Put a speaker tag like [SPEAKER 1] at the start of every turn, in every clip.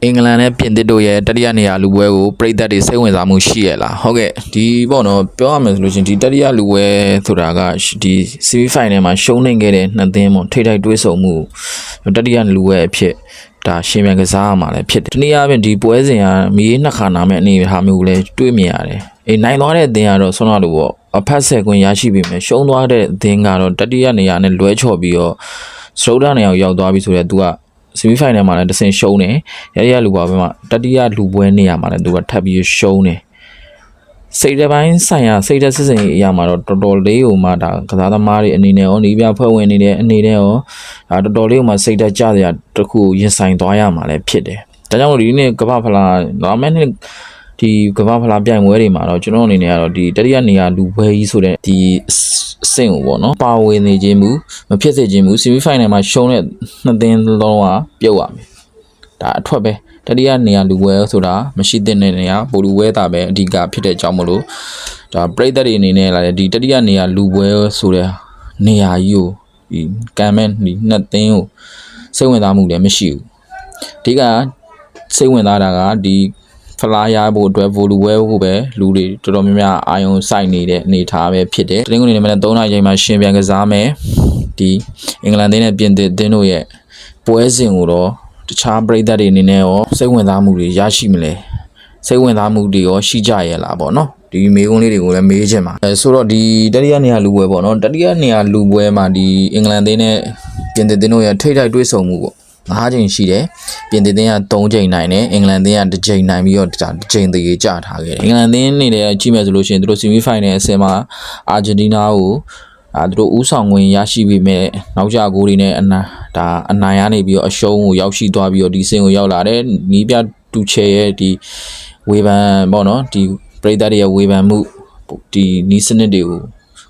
[SPEAKER 1] အင်္ဂလန်နဲ့ပြင်သစ်တို့ရဲ့တတိယနေရာလူပွဲကိုပရိသတ်တွေစိတ်ဝင်စားမှုရှိရလားဟုတ်ကဲ့ဒီပေါ့နော်ပြောရမယ်ဆိုလို့ရှင်ဒီတတိယလူပွဲဆိုတာကဒီ semi final မှာရှုံးနေခဲ့တဲ့နှစ်သင်းပေါ့ထိထိုက်တွေးဆုံမှုတတိယလူပွဲအဖြစ်ဒါရှင်မြန်ကစားရမှာလည်းဖြစ်တယ်ဒီနေ့အပြင်ဒီပွဲစဉ်ကမီးနှစ်ခါနာမဲ့အနေအထားမျိုးလည်းတွေးမြင်ရတယ်နိုင်သွားတဲ့အသင်းကတော့ဆွမ်းတော်လို့ပေါ့အဖက်ဆက်ခွင့်ရရှိပြီမယ်ရှုံးသွားတဲ့အသင်းကတော့တတိယနေရာနဲ့လွဲချော်ပြီးတော့စတုဒ္ဒနေရာကိုရောက်သွားပြီဆိုတော့သူကsemi final မှာလည်းတစ်ဆင့်ရှုံးတယ်ရရလူပါပဲမှာတတိယလူပွဲနေရာမှာလည်းသူကထပ်ပြီးရှုံးတယ်စိတ်တပိုင်းဆိုင်ရာစိတ်သက်စစ်စင်အရာမှာတော့တော်တော်လေးဟိုမှာဒါကစားသမားတွေအနေနဲ့ရောနေပြဖွဲ့ဝင်နေတဲ့အနေနဲ့ရောဒါတော်တော်လေးဟိုမှာစိတ်သက်ကြစရာတခုရင်ဆိုင်သွားရမှာလည်းဖြစ်တယ်ဒါကြောင့်မို့ဒီနေ့ကမ္ဘာဖလားလာမယ့်နှစ်ဒီကမ္ဘာဖလားပြိုင်ပွဲတွေမှာတော့ကျွန်တော်အနေနဲ့ကတော့ဒီတတိယနေရာလူပွဲကြီးဆိုတဲ့ဒီအဆင့်ကိုပေါ့နော်ပါဝင်နေခြင်းမူမဖြစ်စေခြင်းမူ semi final မှာရှုံးတဲ့နှစ်သင်းလုံးကပြုတ်ရမယ်ဒါအထွက်ပဲတတိယနေရာလူပွဲဆိုတာမရှိတဲ့နေရာပိုလူပွဲတာပဲအဓိကဖြစ်တဲ့အကြောင်းမလို့ဒါပရိသတ်တွေအနေနဲ့လာတဲ့ဒီတတိယနေရာလူပွဲဆိုတဲ့နေရာကြီးကိုဒီကံမဲ့ဒီနှစ်သင်းကိုစိတ်ဝင်စားမှုလည်းမရှိဘူးအဓိကစိတ်ဝင်စားတာကဒီဖလားရဖို့အတွက်ဗိုလ်လူပွဲကိုပဲလူတွေတော်တော်များများအာယုံစိုက်နေတဲ့အနေအထားပဲဖြစ်တယ်။တင်းကုန်နေနဲ့3နာရီချိန်မှာရှင်ပြန်ကစားမယ်။ဒီအင်္ဂလန်သင်းနဲ့ပြင်သစ်သင်းတို့ရဲ့ပွဲစဉ်ကိုတော့တခြားပရိသတ်တွေအနေနဲ့ရောစိတ်ဝင်စားမှုတွေရရှိမလဲ။စိတ်ဝင်စားမှုတွေရောရှိကြရဲ့လားပေါ့နော်။ဒီမေးခွန်းလေးတွေကိုလည်းမေးချင်ပါဆိုတော့ဒီတတိယနေရာလူပွဲပေါ့နော်တတိယနေရာလူပွဲမှာဒီအင်္ဂလန်သင်းနဲ့ပြင်သစ်သင်းတို့ရဲ့ထိပ်တိုက်တွေ့ဆုံမှုပေါ့5ချိန်ရှိတယ်ပြင်သစ်သင်းက3ချိန်နိုင်တယ်အင်္ဂလန်သင်းက2ချိန်နိုင်ပြီးတော့တစ်ချိန်တည်းကြထားခဲ့တယ်အင်္ဂလန်သင်းနေလည်းကြည့်မယ်ဆိုလို့ရှိရင်သူတို့ semi final အဆင့်မှာအာဂျင်တီးနားကိုသူတို့ဦးဆောင်ဝင်ရရှိပြီးမဲ့နောက်ကျဂိုးတွေနဲ့အနိုင်ရနေပြီးတော့အရှုံးကိုရောက်ရှိသွားပြီးတော့ဒီဆင့်ကိုရောက်လာတယ်နီးပြတူချေရဲ့ဒီဝေဖန်ပေါ့နော်ဒီပရိသတ်တွေရဲ့ဝေဖန်မှုဒီနီးစနစ်တွေကို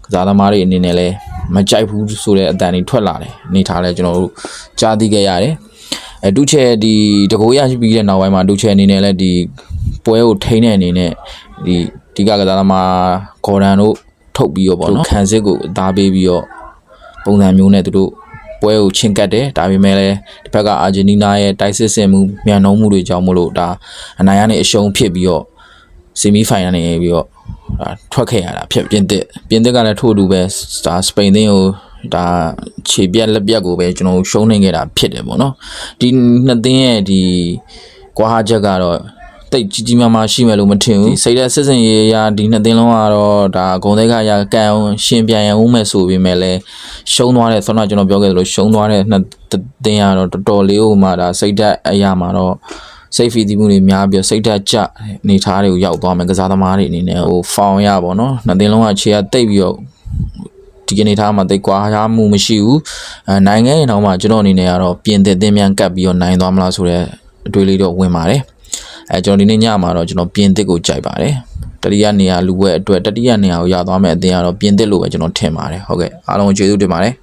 [SPEAKER 1] ကစားသမားတွေအနေနဲ့လည်းမကြိုက်ဘူးဆိုတဲ့အတန်တွေထွက်လာတယ်အနေထားလဲကျွန်တော်တို့ကြားသိခဲ့ရတယ်ဒုချဲဒီတကိုးရရှိပြီးတဲ့နောက်ပိုင်းမှာဒုချဲအနေနဲ့လည်းဒီပွဲကိုထိန်းတဲ့အနေနဲ့ဒီကစားသမားဂေါ်ဒန်တို့ထုတ်ပြီးတော့ပေါ့နော်ခံစစ်ကိုအသားပေးပြီးတော့ပုံစံမျိုးနဲ့သူတို့ပွဲကိုချင်းကတ်တယ်ဒါပေမဲ့လည်းဒီဘက်ကအာဂျင်တီးနားရဲ့တိုက်စစ်ဆင်မှုမြန်နှုံးမှုတွေကြောင့်မလို့ဒါအနိုင်ရနေအရှုံးဖြစ်ပြီးတော့ဆီမီဖိုင်နယ်နေပြီးတော့ထွက်ခဲ့ရတာဖြစ်ပြင်သစ်ကလည်းထို့အတူပဲဒါစပိန်သင်းကိုဒါခြေပြက်လက်ပြက်ကိုပဲကျွန်တော်ရှုံးနေခဲ့တာဖြစ်တယ်ပေါ့နော်ဒီနှစ်သင်းရဲ့ဒီကွာဟာချက်ကတော့တိတ်ကြီးမားမားရှိမယ်လို့မထင်ဘူးစိတ်သက်စစ်စင်ရေးရာဒီနှစ်သင်းလုံးကတော့ဒါဂုံသိက္ခာရကန်အောင်ရှင်ပြန်ရအောင်မယ်ဆိုပြီးမဲ့လဲရှုံးသွားတဲ့ဆောနာကျွန်တော်ပြောခဲ့သလိုရှုံးသွားတဲ့နှစ်သင်းကတော့တော်တော်လေးဟိုမှာဒါစိတ်သက်အရာမှာတော့စိတ်ဖီတီမှုတွေများပြီးစိတ်ဓာတ်ကျနေထားတွေကိုရောက်သွားမယ်ကစားသမားတွေအနေနဲ့ဟိုဖောင်ရပါတော့နှစ်သင်းလုံးကခြေကတိတ်ပြီးတော့ဒီကနေ့ထားမှာတိတ်ကွာခြားမှုမရှိဘူးနိုင်ငံရင်တော့မှကျွန်တော်အနေနဲ့ကတော့ပြင်သစ်သင်းမြန်ကပ်ပြီးတော့နိုင်သွားမလားဆိုတဲ့အတွေ့အလေးတော့ဝင်ပါတယ်ကျွန်တော်ဒီနေ့ညမှာတော့ကျွန်တော်ပြင်သစ်ကိုကြိုက်ပါတယ်တတိယနေရာလူပွဲအတွက်တတိယနေရာကိုရသွားမယ်အသင်းကတော့ပြင်သစ်လို့ပဲကျွန်တော်ထင်ပါတယ်ဟုတ်ကဲ့အားလုံးကျေးဇူးတင်ပါတယ်